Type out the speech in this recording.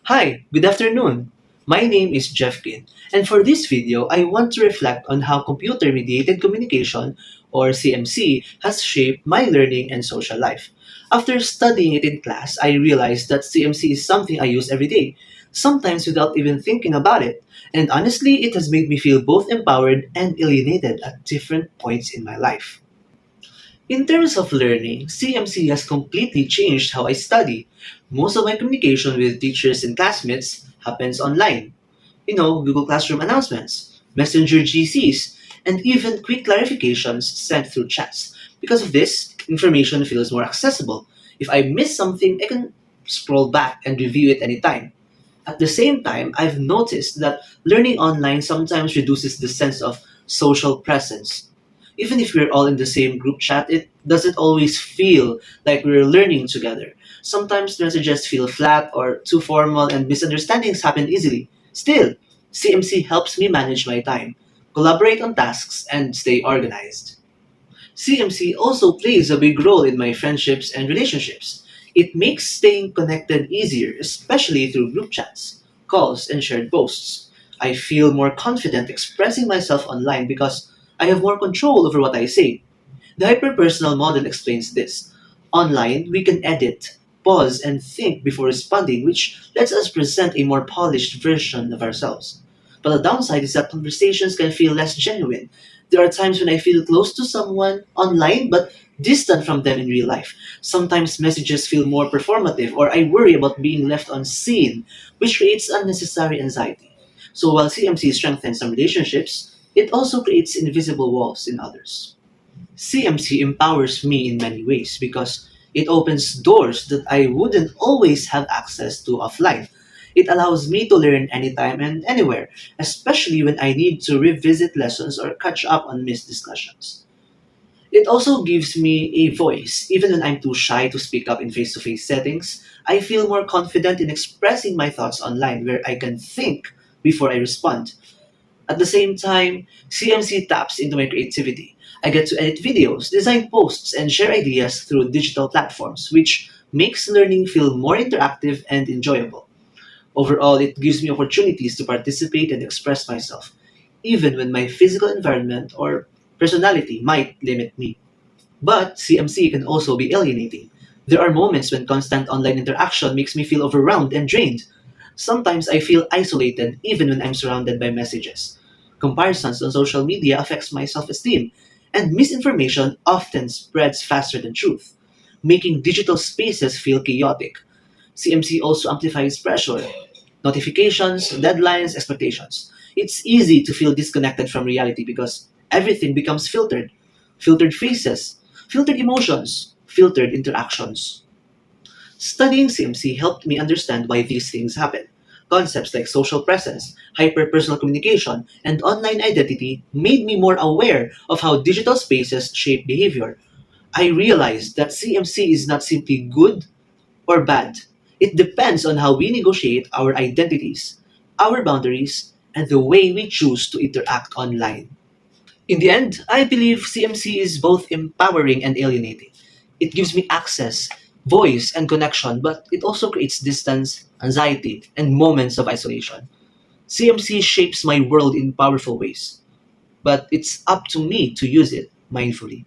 Hi, good afternoon. My name is Jeffkin, and for this video, I want to reflect on how computer mediated communication, or CMC, has shaped my learning and social life. After studying it in class, I realized that CMC is something I use every day, sometimes without even thinking about it. And honestly, it has made me feel both empowered and alienated at different points in my life. In terms of learning, CMC has completely changed how I study. Most of my communication with teachers and classmates happens online. Google Classroom announcements, Messenger GCs, and even quick clarifications sent through chats. Because of this, information feels more accessible. If I miss something, I can scroll back and review it anytime. At the same time, I've noticed that learning online sometimes reduces the sense of social presence. Even if we're all in the same group chat, it doesn't always feel like we're learning together. Sometimes messages feel flat or too formal and misunderstandings happen easily. Still, CMC helps me manage my time, collaborate on tasks, and stay organized. CMC also plays a big role in my friendships and relationships. It makes staying connected easier, especially through group chats, calls, and shared posts. I feel more confident expressing myself online because I have more control over what I say. The hyperpersonal model explains this. Online, we can edit, pause, and think before responding, which lets us present a more polished version of ourselves. But the downside is that conversations can feel less genuine. There are times when I feel close to someone online but distant from them in real life. Sometimes messages feel more performative, or I worry about being left unseen, which creates unnecessary anxiety. So while CMC strengthens some relationships, it also creates invisible walls in others. CMC empowers me in many ways because it opens doors that I wouldn't always have access to offline. It allows me to learn anytime and anywhere, especially when I need to revisit lessons or catch up on missed discussions. It also gives me a voice, even when I'm too shy to speak up in face to face settings. I feel more confident in expressing my thoughts online where I can think before I respond. At the same time, CMC taps into my creativity. I get to edit videos, design posts, and share ideas through digital platforms, which makes learning feel more interactive and enjoyable. Overall, it gives me opportunities to participate and express myself, even when my physical environment or personality might limit me. But CMC can also be alienating. There are moments when constant online interaction makes me feel overwhelmed and drained. Sometimes I feel isolated even when I'm surrounded by messages. Comparisons on social media affects my self-esteem, and misinformation often spreads faster than truth, making digital spaces feel chaotic. CMC also amplifies pressure, notifications, deadlines, expectations. It's easy to feel disconnected from reality because everything becomes filtered. Filtered faces, filtered emotions, filtered interactions. Studying CMC helped me understand why these things happen. Concepts like social presence, hyperpersonal communication, and online identity made me more aware of how digital spaces shape behavior. I realized that CMC is not simply good or bad. It depends on how we negotiate our identities, our boundaries, and the way we choose to interact online. In the end, I believe CMC is both empowering and alienating. It gives me access, voice, and connection, but it also creates distance, anxiety, and moments of isolation. CMC shapes my world in powerful ways, but it's up to me to use it mindfully.